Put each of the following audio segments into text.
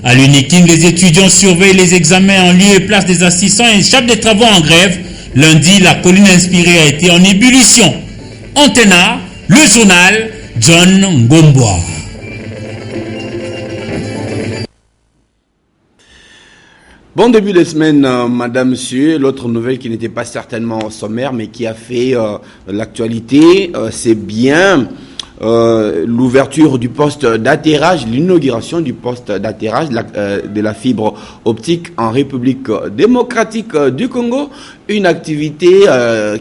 À l'UNIKIN, les étudiants surveillent les examens en lieu et place des assistants et échappent des travaux en grève. Lundi, la colline inspirée a été en ébullition. Antena, le journal, John Ngomboa. Bon début de semaine, madame, monsieur. L'autre nouvelle qui n'était pas certainement sommaire, mais qui a fait l'actualité, c'est bien l'ouverture du poste d'atterrage, l'inauguration du poste d'atterrage de la fibre optique en République démocratique du Congo. Une activité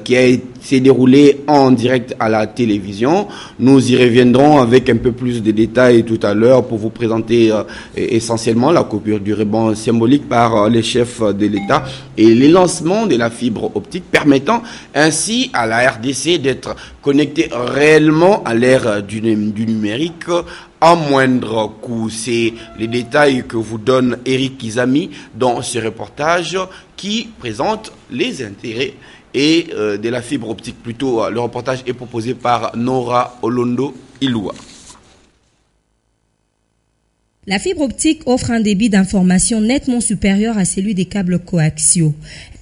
qui s'est déroulée en direct à la télévision. Nous y reviendrons avec un peu plus de détails tout à l'heure pour vous présenter essentiellement la coupure du ruban symbolique par les chefs de l'État et les lancements de la fibre optique permettant ainsi à la RDC d'être connectée réellement à l'ère du numérique à moindre coût. C'est les détails que vous donne Eric Kizami dans ce reportage qui présente les intérêts et de la fibre optique. Plutôt, le reportage est proposé par Nora Olondo Iloua. La fibre optique offre un débit d'information nettement supérieur à celui des câbles coaxiaux.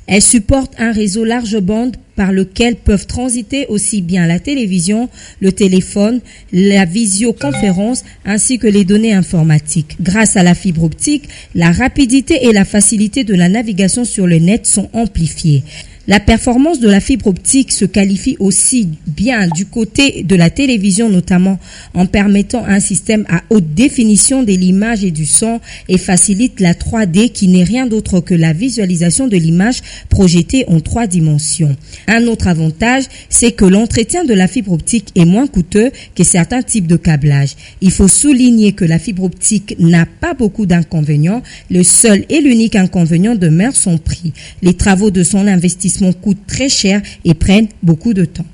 Elle supporte un réseau large bande par lequel peuvent transiter aussi bien la télévision, le téléphone, la visioconférence ainsi que les données informatiques. Grâce à la fibre optique, la rapidité et la facilité de la navigation sur le net sont amplifiées. La performance de la fibre optique se qualifie aussi bien du côté de la télévision, notamment en permettant un système à haute définition de l'image et du son et facilite la 3D qui n'est rien d'autre que la visualisation de l'image projetée en 3 dimensions. Un autre avantage, c'est que l'entretien de la fibre optique est moins coûteux que certains types de câblage. Il faut souligner que la fibre optique n'a pas beaucoup d'inconvénients. Le seul et l'unique inconvénient demeure son prix. Les travaux de son investissement coûtent très cher et prennent beaucoup de temps.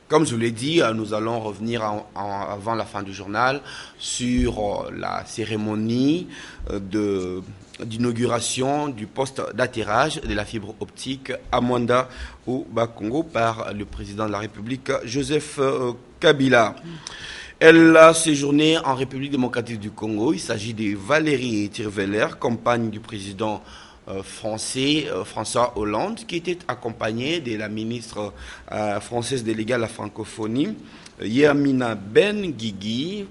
Comme je l'ai dit, nous allons revenir avant la fin du journal sur la cérémonie d'inauguration du poste d'atterrage de la fibre optique à Mwanda au Bas-Congo par le président de la République, Joseph Kabila. Elle a séjourné en République démocratique du Congo. Il s'agit de Valérie Trierweiler, compagne du président français François Hollande, qui était accompagnée de la ministre française déléguée à la francophonie, Yamina Ben-Guigui.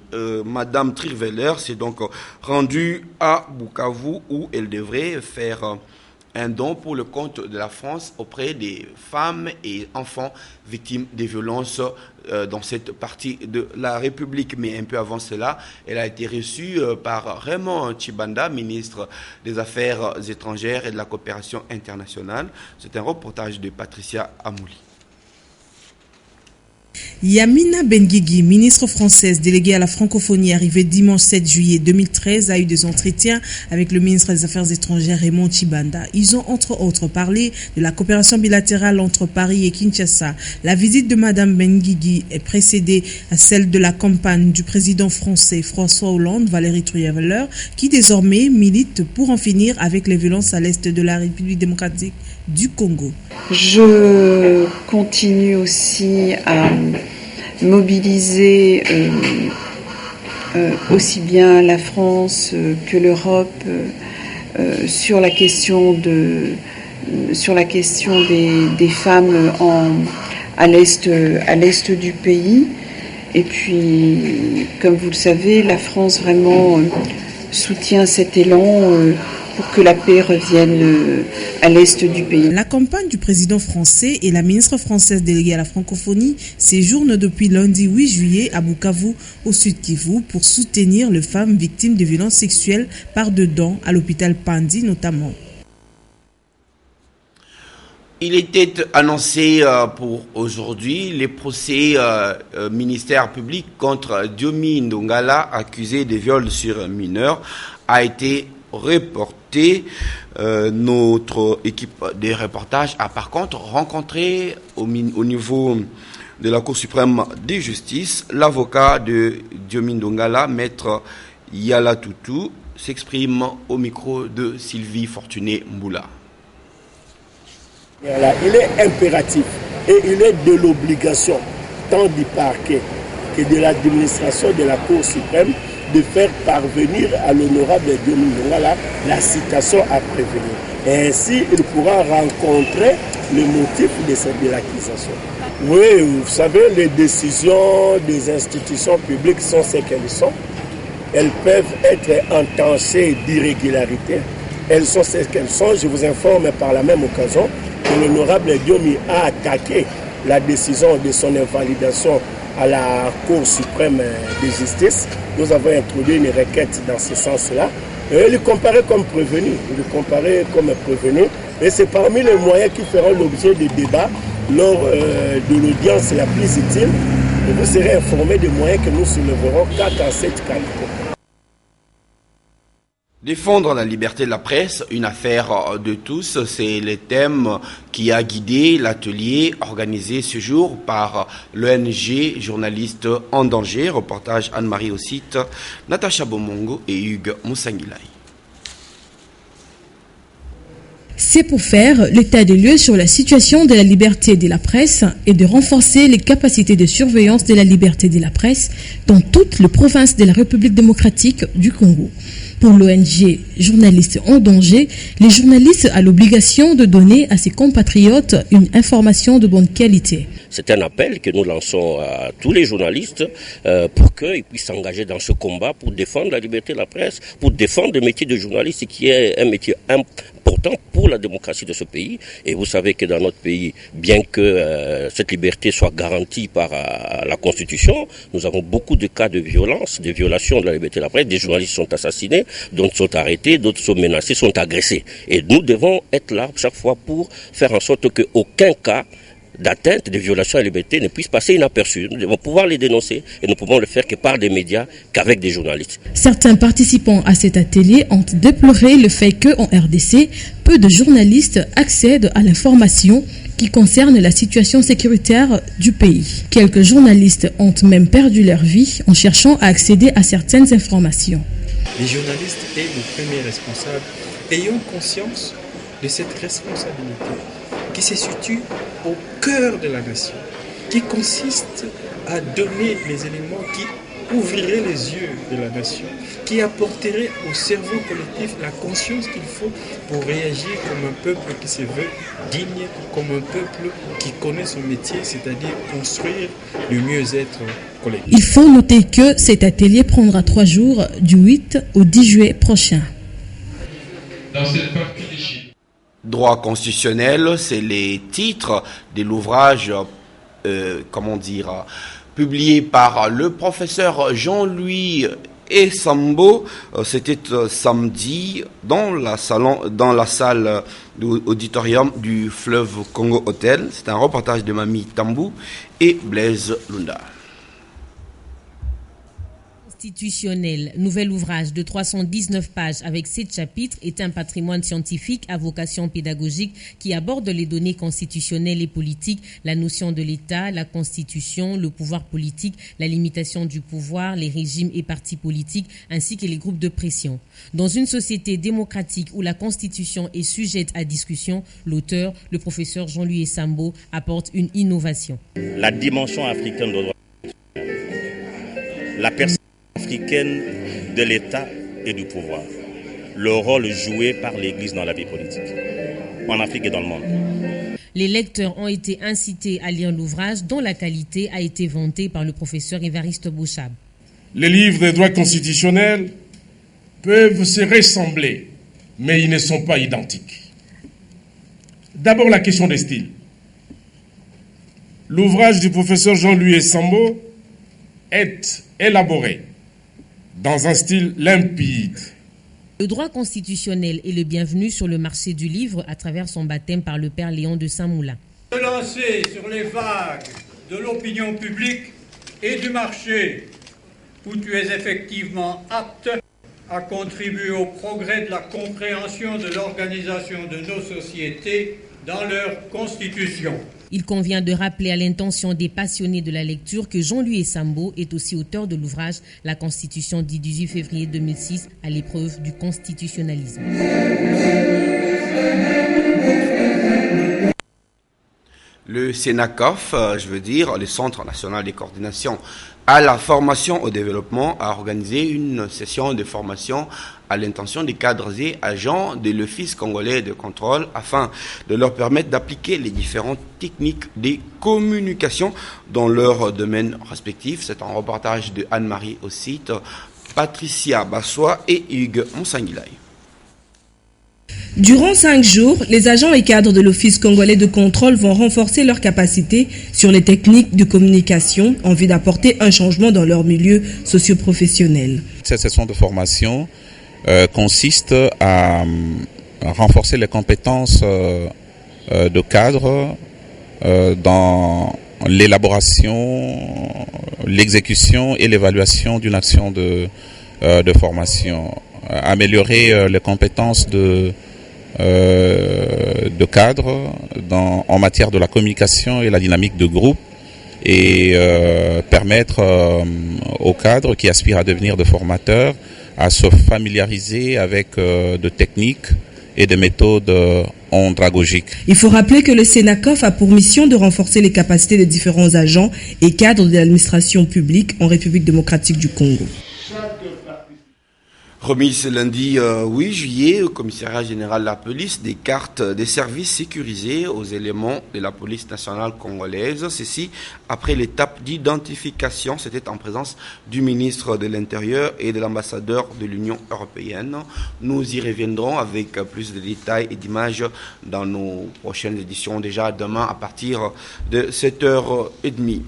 Madame Trierweiler s'est donc rendue à Bukavu où elle devrait faire un don pour le compte de la France auprès des femmes et enfants victimes des violences dans cette partie de la République. Mais un peu avant cela, elle a été reçue par Raymond Tshibanda, ministre des Affaires étrangères et de la coopération internationale. C'est un reportage de Patricia Amouli. Yamina Ben-Guigui, ministre française déléguée à la francophonie, arrivée dimanche 7 juillet 2013, a eu des entretiens avec le ministre des Affaires étrangères Raymond Tshibanda. Ils ont entre autres parlé de la coopération bilatérale entre Paris et Kinshasa. La visite de Madame Ben-Guigui est précédée à celle de la campagne du président français François Hollande, Valérie Trierweiler, qui désormais milite pour en finir avec les violences à l'est de la République démocratique du Congo. Je continue aussi à mobiliser aussi bien la France que l'Europe sur la question des femmes à l'est du pays. Et puis, comme vous le savez, la France vraiment soutient cet élan pour que la paix revienne à l'est du pays. La campagne du président français et la ministre française déléguée à la francophonie séjournent depuis lundi 8 juillet à Bukavu, au Sud Kivu, pour soutenir les femmes victimes de violences sexuelles par dedans, à l'hôpital Pandi notamment. Il était annoncé pour aujourd'hui les procès ministère public contre Diomi Ndongala, accusé de viol sur mineurs, a été reporté. Notre équipe de reportage a par contre rencontré au niveau de la Cour suprême de justice l'avocat de Diomi Ndongala, maître Yala Toutou s'exprime au micro de Sylvie Fortuné Mboula. Il est impératif et il est de l'obligation tant du parquet que de l'administration de la Cour suprême de faire parvenir à l'honorable Diomi Longala la citation à prévenir. Et ainsi, il pourra rencontrer le motif de l'accusation. Oui, vous savez, les décisions des institutions publiques sont ce qu'elles sont. Elles peuvent être entachées d'irrégularités. Elles sont ce qu'elles sont. Je vous informe par la même occasion que l'honorable Diomi a attaqué la décision de son invalidation à la Cour suprême de justice. Nous avons introduit une requête dans ce sens-là. Et il est comparé comme prévenu. Et c'est parmi les moyens qui feront l'objet de débats lors de l'audience la plus utile. Et vous serez informés des moyens que nous soulèverons quant à cette qualité. Défendre la liberté de la presse, une affaire de tous, c'est le thème qui a guidé l'atelier organisé ce jour par l'ONG Journalistes en danger. Reportage Anne-Marie au site, Natacha Bomongo et Hugues Moussangilai. C'est pour faire l'état des lieux sur la situation de la liberté de la presse et de renforcer les capacités de surveillance de la liberté de la presse dans toutes les provinces de la République démocratique du Congo. Pour l'ONG Journalistes en danger, les journalistes ont l'obligation de donner à ses compatriotes une information de bonne qualité. C'est un appel que nous lançons à tous les journalistes pour qu'ils puissent s'engager dans ce combat pour défendre la liberté de la presse, pour défendre le métier de journaliste qui est un métier important pour la démocratie de ce pays. Et vous savez que dans notre pays, bien que cette liberté soit garantie par la Constitution, nous avons beaucoup de cas de violence, de violations de la liberté de la presse. Des journalistes sont assassinés, d'autres sont arrêtés, d'autres sont menacés, sont agressés. Et nous devons être là chaque fois pour faire en sorte qu'aucun cas d'atteinte, de violation à la liberté ne puisse passer inaperçu. Nous devons pouvoir les dénoncer et nous pouvons le faire que par des médias, qu'avec des journalistes. Certains participants à cet atelier ont déploré le fait qu'en RDC, peu de journalistes accèdent à l'information qui concerne la situation sécuritaire du pays. Quelques journalistes ont même perdu leur vie en cherchant à accéder à certaines informations. Les journalistes et les premiers responsables ayons conscience de cette responsabilité qui se situe au cœur de la nation, qui consiste à donner les éléments qui ouvriraient les yeux de la nation, qui apporteraient au cerveau collectif la conscience qu'il faut pour réagir comme un peuple qui se veut digne, comme un peuple qui connaît son métier, c'est-à-dire construire le mieux-être collectif. Il faut noter que cet atelier prendra 3 jours, du 8 au 10 juillet prochain. Dans cette partie des chiffres. Droit constitutionnel, c'est les titres de l'ouvrage, publié par le professeur Jean-Louis Esambo. C'était samedi dans la salle auditorium du Fleuve Congo Hotel. C'est un reportage de Mami Tambou et Blaise Lunda. Constitutionnel, nouvel ouvrage de 319 pages avec 7 chapitres, est un patrimoine scientifique à vocation pédagogique qui aborde les données constitutionnelles et politiques, la notion de l'État, la Constitution, le pouvoir politique, la limitation du pouvoir, les régimes et partis politiques, ainsi que les groupes de pression. Dans une société démocratique où la Constitution est sujette à discussion, l'auteur, le professeur Jean-Louis Esambo, apporte une innovation. La dimension africaine de droit, la perception africaine de l'État et du pouvoir, le rôle joué par l'Église dans la vie politique, en Afrique et dans le monde. Les lecteurs ont été incités à lire l'ouvrage dont la qualité a été vantée par le professeur Évariste Bouchab. Les livres de droit constitutionnel peuvent se ressembler, mais ils ne sont pas identiques. D'abord, la question des styles. L'ouvrage du professeur Jean-Louis Esambo est élaboré dans un style limpide. Le droit constitutionnel est le bienvenu sur le marché du livre à travers son baptême par le père Léon de Saint-Moulin. Se lancer sur les vagues de l'opinion publique et du marché, où tu es effectivement apte à contribuer au progrès de la compréhension de l'organisation de nos sociétés dans leur constitution. Il convient de rappeler à l'intention des passionnés de la lecture que Jean-Louis Sambo est aussi auteur de l'ouvrage La Constitution du 18 février 2006 à l'épreuve du constitutionnalisme. Le CENACOF, le Centre national de coordination à la formation au développement, a organisé une session de formation à l'intention des cadres et agents de l'Office congolais de contrôle afin de leur permettre d'appliquer les différentes techniques de communication dans leur domaine respectif. C'est un reportage de Anne-Marie au site, Patricia Bassois et Hugues Monsanguilay. Durant 5 jours, les agents et cadres de l'Office congolais de contrôle vont renforcer leurs capacités sur les techniques de communication en vue d'apporter un changement dans leur milieu socio-professionnel. Cette session de formation consiste à renforcer les compétences de cadres dans l'élaboration, l'exécution et l'évaluation d'une action de formation. Améliorer les compétences de cadre en matière de la communication et la dynamique de groupe et permettre aux cadres qui aspirent à devenir de formateurs à se familiariser avec de techniques et de méthodes andragogiques. Il faut rappeler que le CENACOF a pour mission de renforcer les capacités des différents agents et cadres de l'administration publique en République démocratique du Congo. Remis ce lundi 8 juillet au commissariat général de la police des cartes des services sécurisés aux éléments de la police nationale congolaise. Ceci après l'étape d'identification. C'était en présence du ministre de l'Intérieur et de l'ambassadeur de l'Union européenne. Nous y reviendrons avec plus de détails et d'images dans nos prochaines éditions, déjà demain à partir de 7h30.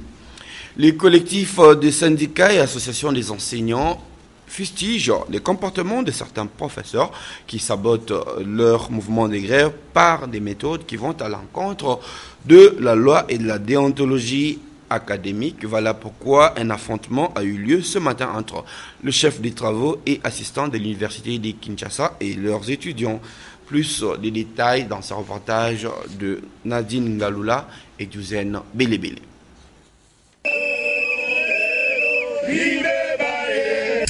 Les collectifs des syndicats et associations des enseignants fustige les comportements de certains professeurs qui sabotent leur mouvement de grève par des méthodes qui vont à l'encontre de la loi et de la déontologie académique. Voilà pourquoi un affrontement a eu lieu ce matin entre le chef des travaux et assistant de l'université de Kinshasa et leurs étudiants. Plus de détails dans ce reportage de Nadine Ngaloula et Douzaine Belebele.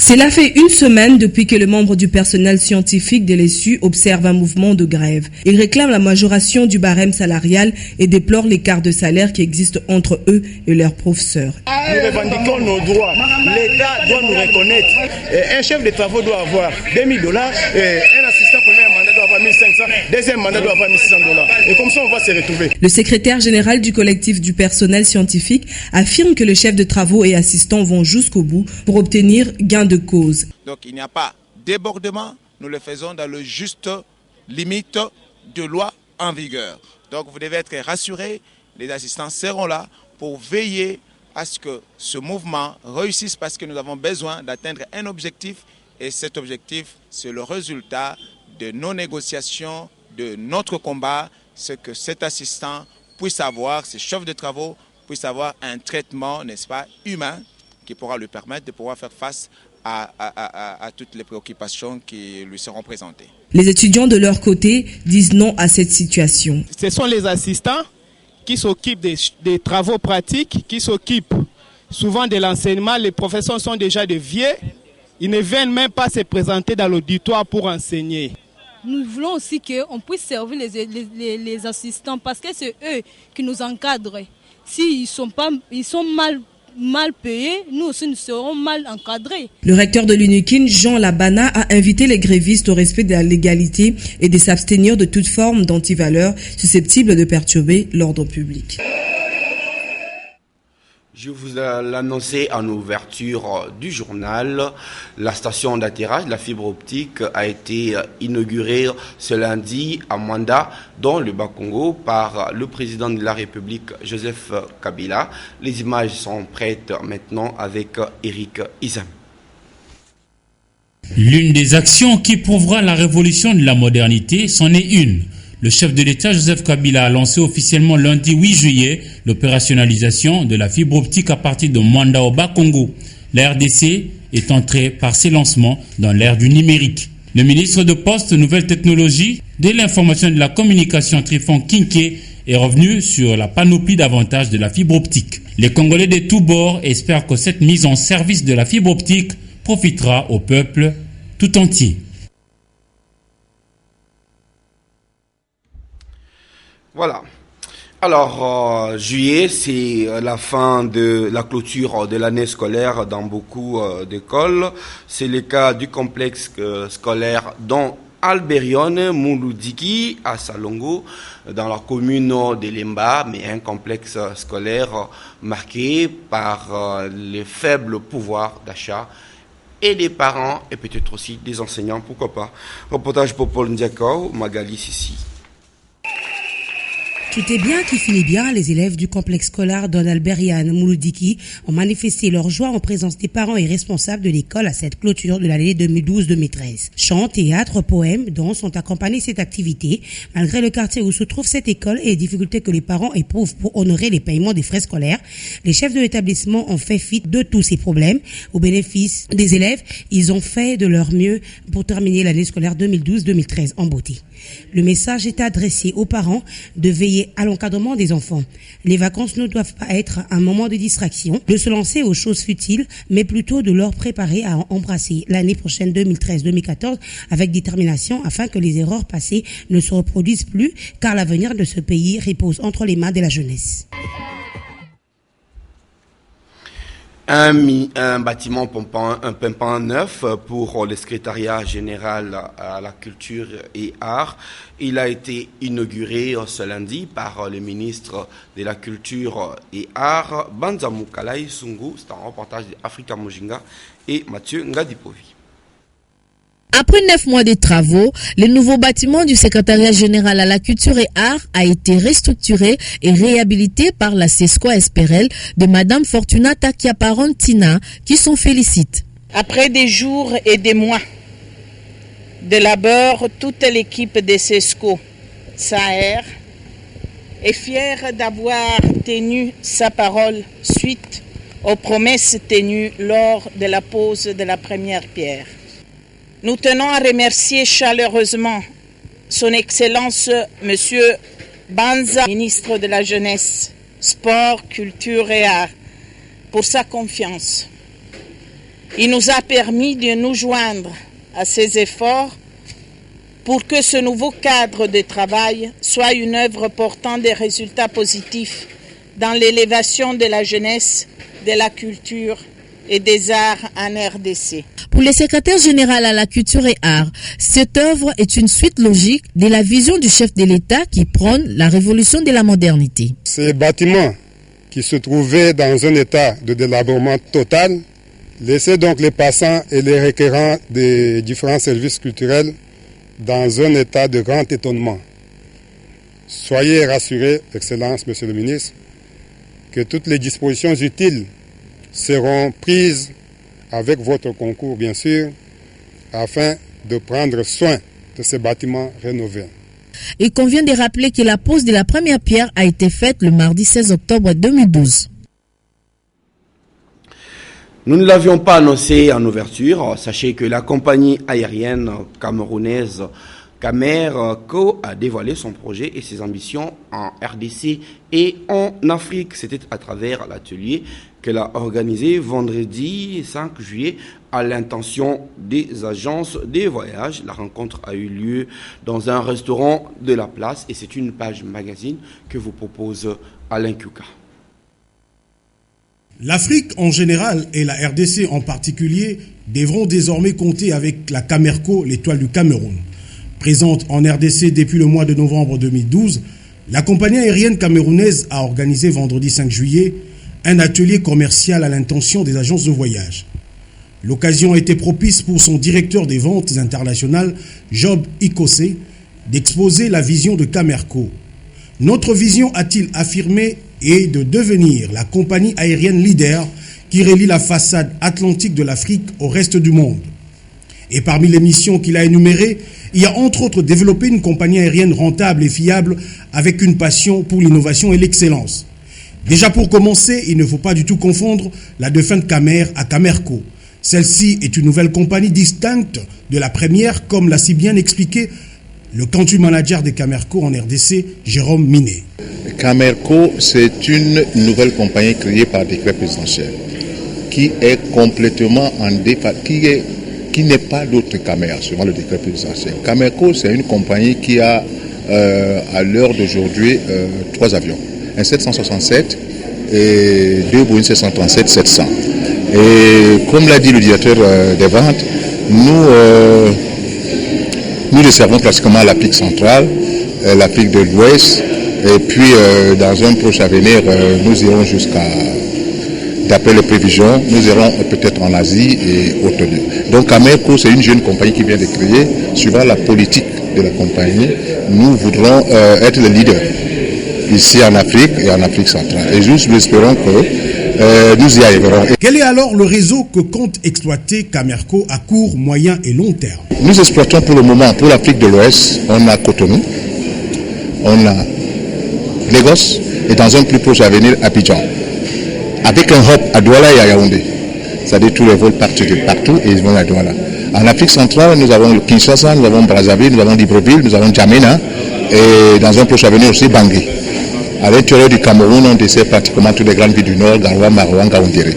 Cela fait une semaine depuis que les membres du personnel scientifique de l'ESU observent un mouvement de grève. Ils réclament la majoration du barème salarial et déplorent l'écart de salaire qui existe entre eux et leurs professeurs. Nous revendiquons nos droits. L'État doit nous reconnaître. Un chef de travaux doit avoir $2,000, un assistant premier mandat doit avoir $1,500, deuxième mandat doit avoir $1,600. Et comme ça, on va se retrouver. Le secrétaire général du collectif du personnel scientifique affirme que le chef de travaux et assistants vont jusqu'au bout pour obtenir gain de cause. Donc il n'y a pas débordement, nous le faisons dans le juste limite de loi en vigueur. Donc vous devez être rassurés, les assistants seront là pour veiller à ce que ce mouvement réussisse parce que nous avons besoin d'atteindre un objectif et cet objectif c'est le résultat de nos négociations, de notre combat, c'est que cet assistant puisse avoir, ces chefs de travaux puissent avoir un traitement, n'est-ce pas, humain qui pourra lui permettre de pouvoir faire face à toutes les préoccupations qui lui seront présentées. Les étudiants de leur côté disent non à cette situation. Ce sont les assistants qui s'occupent des travaux pratiques, qui s'occupent souvent de l'enseignement. Les professeurs sont déjà de vieux, ils ne viennent même pas se présenter dans l'auditoire pour enseigner. Nous voulons aussi qu'on puisse servir les assistants parce que c'est eux qui nous encadrent. S'ils sont mal payés, nous aussi nous serons mal encadrés. Le recteur de l'UNIKIN, Jean Labana, a invité les grévistes au respect de la légalité et de s'abstenir de toute forme d'antivaleur susceptible de perturber l'ordre public. Je vous l'annonçais en ouverture du journal. La station d'atterrage de la fibre optique a été inaugurée ce lundi à Mwanda, dans le Bas-Congo, par le président de la République, Joseph Kabila. Les images sont prêtes maintenant avec Eric Izam. L'une des actions qui prouvera la révolution de la modernité, c'en est une. Le chef de l'État, Joseph Kabila, a lancé officiellement lundi 8 juillet l'opérationnalisation de la fibre optique à partir de Mwanda au Bas-Congo. La RDC est entrée par ses lancements dans l'ère du numérique. Le ministre de Poste, Nouvelles Technologies, de l'Information et de la Communication, Trifon Kinké, est revenu sur la panoplie d'avantages de la fibre optique. Les Congolais de tous bords espèrent que cette mise en service de la fibre optique profitera au peuple tout entier. Voilà. Alors, juillet, c'est la fin de la clôture de l'année scolaire dans beaucoup d'écoles. C'est le cas du complexe scolaire dont Alberione Mouloudiki à Salongo, dans la commune de Lemba, mais un complexe scolaire marqué par les faibles pouvoirs d'achat et des parents et peut-être aussi des enseignants, pourquoi pas. Reportage pour Paul Ndiako, Magali Sissi. Tout est bien qui finit bien. Les élèves du complexe scolaire Don Alberian Mouloudiki ont manifesté leur joie en présence des parents et responsables de l'école à cette clôture de l'année 2012-2013. Chants, théâtres, poèmes, danses ont accompagné cette activité, malgré le quartier où se trouve cette école et les difficultés que les parents éprouvent pour honorer les paiements des frais scolaires. Les chefs de l'établissement ont fait fi de tous ces problèmes. Au bénéfice des élèves, ils ont fait de leur mieux pour terminer l'année scolaire 2012-2013 en beauté. Le message est adressé aux parents de veiller à l'encadrement des enfants. Les vacances ne doivent pas être un moment de distraction, de se lancer aux choses futiles, mais plutôt de leur préparer à embrasser l'année prochaine 2013-2014 avec détermination afin que les erreurs passées ne se reproduisent plus, car l'avenir de ce pays repose entre les mains de la jeunesse. Un bâtiment pimpant neuf pour le secrétariat général à la culture et art. Il a été inauguré ce lundi par le ministre de la culture et art, Banzamou Kalai Sungu. C'est un reportage d'Africa Mojinga et Mathieu Ngadipovi. Après 9 mois de travaux, le nouveau bâtiment du secrétariat général à la culture et art a été restructuré et réhabilité par la CESCO Esperel de Madame Fortunata Kiaparontina, qui s'en félicite. Après des jours et des mois de labeur, toute l'équipe de CESCO SAER est fière d'avoir tenu sa parole suite aux promesses tenues lors de la pose de la première pierre. Nous tenons à remercier chaleureusement son Excellence Monsieur Banza, ministre de la Jeunesse, Sport, Culture et Art, pour sa confiance. Il nous a permis de nous joindre à ces efforts pour que ce nouveau cadre de travail soit une œuvre portant des résultats positifs dans l'élévation de la jeunesse, de la culture et des arts en RDC. Pour le secrétaire général à la culture et art, cette œuvre est une suite logique de la vision du chef de l'État qui prône la révolution de la modernité. Ces bâtiments qui se trouvaient dans un état de délabrement total laissaient donc les passants et les requérants des différents services culturels dans un état de grand étonnement. Soyez rassurés, Excellence, Monsieur le Ministre, que toutes les dispositions utiles seront prises avec votre concours, bien sûr, afin de prendre soin de ces bâtiments rénovés. Il convient de rappeler que la pose de la première pierre a été faite le mardi 16 octobre 2012. Nous ne l'avions pas annoncé en ouverture. Sachez que la compagnie aérienne camerounaise Camerco a dévoilé son projet et ses ambitions en RDC et en Afrique. C'était à travers l'atelier qu'elle a organisé vendredi 5 juillet à l'intention des agences des voyages. La rencontre a eu lieu dans un restaurant de la place et c'est une page magazine que vous propose Alain Kuka. L'Afrique en général et la RDC en particulier devront désormais compter avec la Camerco, l'étoile du Cameroun. Présente en RDC depuis le mois de novembre 2012, la compagnie aérienne camerounaise a organisé vendredi 5 juillet un atelier commercial à l'intention des agences de voyage. L'occasion a été propice pour son directeur des ventes internationales, Job Ikose, d'exposer la vision de Camerco. Notre vision, a-t-il affirmé, est de devenir la compagnie aérienne leader qui relie la façade atlantique de l'Afrique au reste du monde. Et parmi les missions qu'il a énumérées, il y a entre autres développé une compagnie aérienne rentable et fiable avec une passion pour l'innovation et l'excellence. Déjà pour commencer, il ne faut pas du tout confondre la défunte Camer à Camerco. Celle-ci est une nouvelle compagnie distincte de la première, comme l'a si bien expliqué le country manager de Camerco en RDC, Jérôme Minet. Camerco, c'est une nouvelle compagnie créée par décret présidentiel qui est complètement qui n'est pas d'autre Camer, selon le décret présidentiel. Camerco, c'est une compagnie qui a à l'heure d'aujourd'hui 3 avions, un 767 et 2 Boeing 737-700. Et comme l'a dit le directeur des ventes, nous desservons pratiquement l'Afrique centrale, l'Afrique de l'Ouest, et puis dans un proche avenir, nous irons jusqu'à, d'après les prévisions, nous irons peut-être en Asie et au-delà. Donc Camerco, c'est une jeune compagnie qui vient de créer. Suivant la politique de la compagnie, nous voudrons être le leader ici en Afrique et en Afrique centrale. Et nous espérons que nous y arriverons. Quel est alors le réseau que compte exploiter Camerco à court, moyen et long terme? Nous exploitons pour le moment, pour l'Afrique de l'Ouest, on a Cotonou, on a Lagos et dans un plus proche avenir Abidjan. Avec un hub à Douala et à Yaoundé. C'est-à-dire tous les vols partent de partout et ils vont à Douala. En Afrique centrale, nous avons le Kinshasa, nous avons Brazzaville, nous avons Libreville, nous avons Djamena et dans un proche avenir aussi Bangui. À l'intérieur du Cameroun, on dessert pratiquement toutes les grandes villes du Nord, Garoua, Maroua, Ngaoundéré.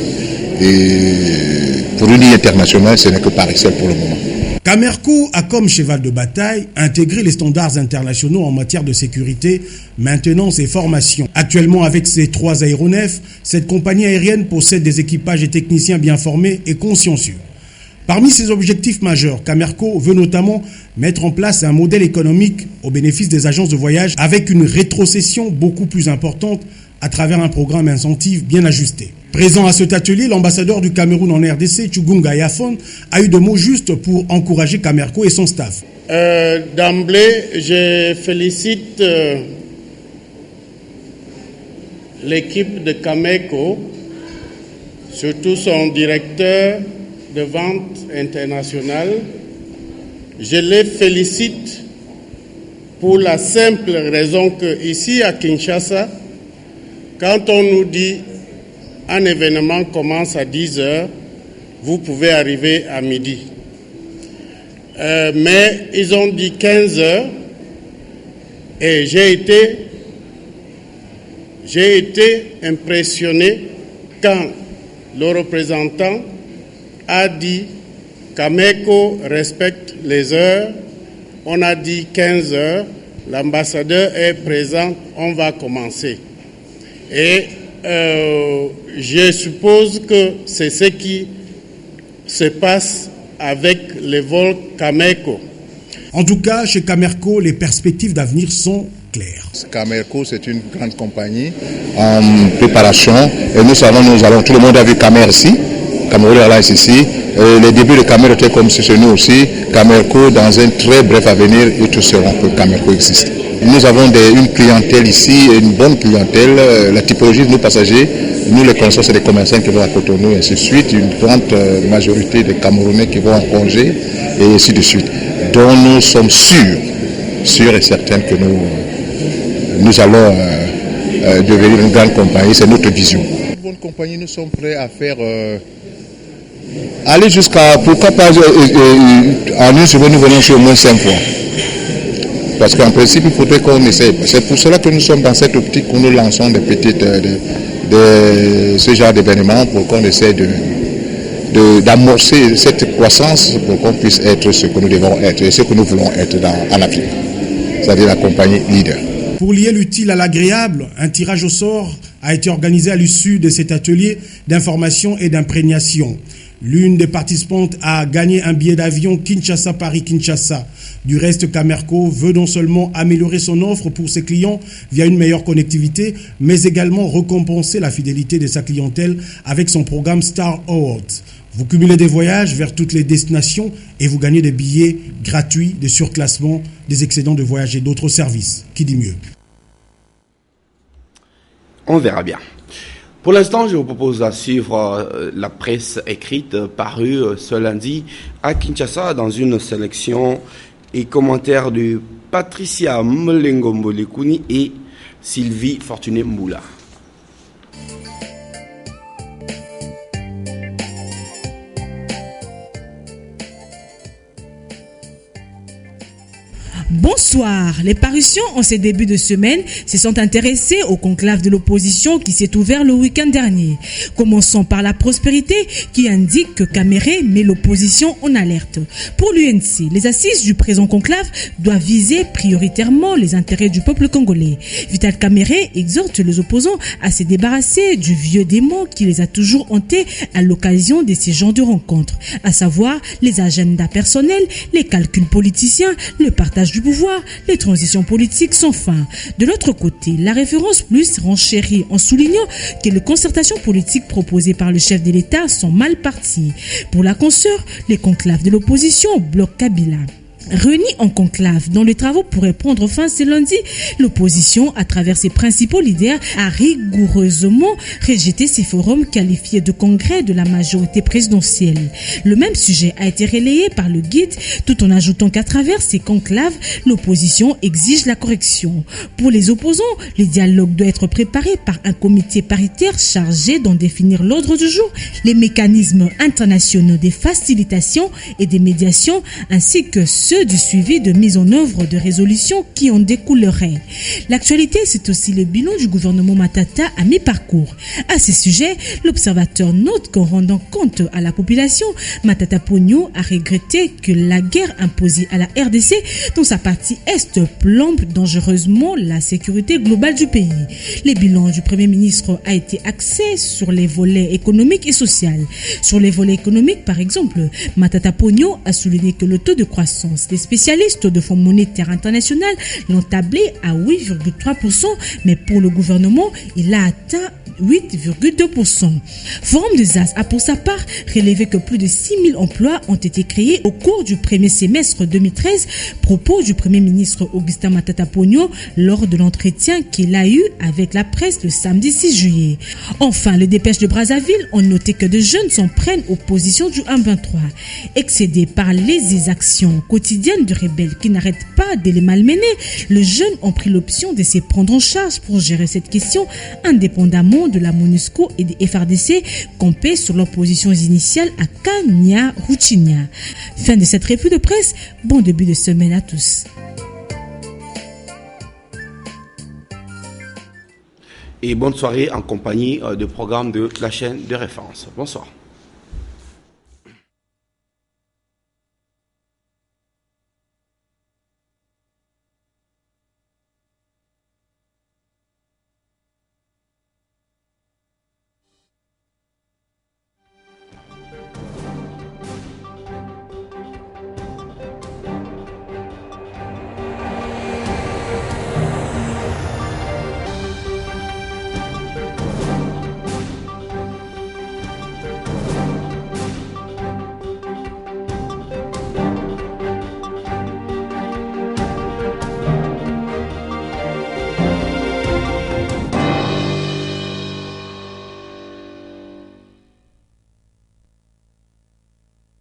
Et pour une ligne internationale, ce n'est que Paris seul pour le moment. Camerco a comme cheval de bataille intégré les standards internationaux en matière de sécurité, maintenance et formation. Actuellement, avec ses 3 aéronefs, cette compagnie aérienne possède des équipages et techniciens bien formés et consciencieux. Parmi ses objectifs majeurs, Camerco veut notamment mettre en place un modèle économique au bénéfice des agences de voyage avec une rétrocession beaucoup plus importante à travers un programme incentive bien ajusté. Présent à cet atelier, l'ambassadeur du Cameroun en RDC, Tchugunga Yafon, a eu de mots justes pour encourager Camerco et son staff. D'emblée, je félicite l'équipe de Camerco, surtout son directeur de vente internationale. Je les félicite pour la simple raison que ici à Kinshasa, quand on nous dit un événement commence à 10h, vous pouvez arriver à midi. Mais ils ont dit 15h et j'ai été impressionné quand le représentant a dit Camerco respecte les heures. On a dit 15h, l'ambassadeur est présent, on va commencer. Et je suppose que c'est ce qui se passe avec les vols Camerco. En tout cas, chez Camerco, les perspectives d'avenir sont claires. Camerco, c'est une grande compagnie en préparation. Et nous savons, tout le monde a vu Camer ici. Cameroun Airlines ici. Les débuts de Camer étaient comme chez nous aussi. Camerco, dans un très bref avenir, et tous sauront que Camerco existe. Nous avons une clientèle ici, une bonne clientèle. La typologie de nos passagers, nous les connaissons, c'est des commerçants qui vont à Cotonou et ainsi de suite. Une grande majorité de Camerounais qui vont en congé et ainsi de suite. Donc nous sommes sûrs et certains que nous allons devenir une grande compagnie. C'est notre vision. Une bonne compagnie, nous sommes prêts à faire... aller jusqu'à, pourquoi pas, en une semaine, nous venons sur au moins 5 fois. Parce qu'en principe, il faudrait qu'on essaie. C'est pour cela que nous sommes dans cette optique où nous lançons des petites, ce genre d'événements pour qu'on essaie d'amorcer cette croissance pour qu'on puisse être ce que nous devons être et ce que nous voulons être en Afrique. C'est-à-dire la compagnie leader. Pour lier l'utile à l'agréable, un tirage au sort a été organisé à l'issue de cet atelier d'information et d'imprégnation. L'une des participantes a gagné un billet d'avion Kinshasa-Paris-Kinshasa. Du reste, Camerco veut non seulement améliorer son offre pour ses clients via une meilleure connectivité, mais également récompenser la fidélité de sa clientèle avec son programme Star Awards. Vous cumulez des voyages vers toutes les destinations et vous gagnez des billets gratuits, des surclassements, des excédents de voyage et d'autres services. Qui dit mieux? On verra bien. Pour l'instant, je vous propose de suivre la presse écrite parue ce lundi à Kinshasa dans une sélection et commentaires de Patricia Mlengombo-Lekuni et Sylvie Fortuné-Mboula. Bonsoir. Les parutions en ces débuts de semaine se sont intéressées au conclave de l'opposition qui s'est ouvert le week-end dernier. Commençons par la prospérité qui indique que Caméré met l'opposition en alerte. Pour l'UNC, les assises du présent conclave doivent viser prioritairement les intérêts du peuple congolais. Vital Caméré exhorte les opposants à se débarrasser du vieux démon qui les a toujours hantés à l'occasion de ces genres de rencontres, à savoir les agendas personnels, les calculs politiciens, le partage du pouvoir, les transitions politiques sans fin. De l'autre côté, la référence plus renchérit en soulignant que les concertations politiques proposées par le chef de l'État sont mal parties. Pour la consoeur, les conclaves de l'opposition bloquent Kabila. Réunis en conclave dont les travaux pourraient prendre fin ce lundi, l'opposition, à travers ses principaux leaders, a rigoureusement rejeté ces forums qualifiés de congrès de la majorité présidentielle. Le même sujet a été relayé par le guide, tout en ajoutant qu'à travers ces conclaves, l'opposition exige la correction. Pour les opposants, le dialogue doit être préparé par un comité paritaire chargé d'en définir l'ordre du jour, les mécanismes internationaux des facilitations et des médiations, ainsi que ceux du suivi de mise en œuvre de résolutions qui en découleraient. L'actualité, c'est aussi le bilan du gouvernement Matata à mi-parcours. À ce sujet, l'observateur note qu'en rendant compte à la population, Matata Ponyo a regretté que la guerre imposée à la RDC dans sa partie Est plombe dangereusement la sécurité globale du pays. Le bilan du Premier ministre a été axé sur les volets économiques et sociaux. Sur les volets économiques, par exemple, Matata Ponyo a souligné que le taux de croissance des spécialistes de Fonds monétaire international l'ont tablé à 8,3%, mais pour le gouvernement, il a atteint 8,2%. Forum des As a pour sa part relevé que plus de 6000 emplois ont été créés au cours du premier semestre 2013, propos du Premier ministre Augustin Matata Ponyo lors de l'entretien qu'il a eu avec la presse le samedi 6 juillet. Enfin, les dépêches de Brazzaville ont noté que de jeunes s'en prennent aux positions du M23. Excédés par les exactions quotidiennes du rebelle qui n'arrête pas de les malmener, les jeunes ont pris l'option de se prendre en charge pour gérer cette question indépendamment de la MONUSCO et des FRDC campés sur leurs positions initiales à Kanya-Ruchinya. Fin de cette revue de presse. Bon début de semaine à tous. Et bonne soirée en compagnie de programmes de la chaîne de référence. Bonsoir.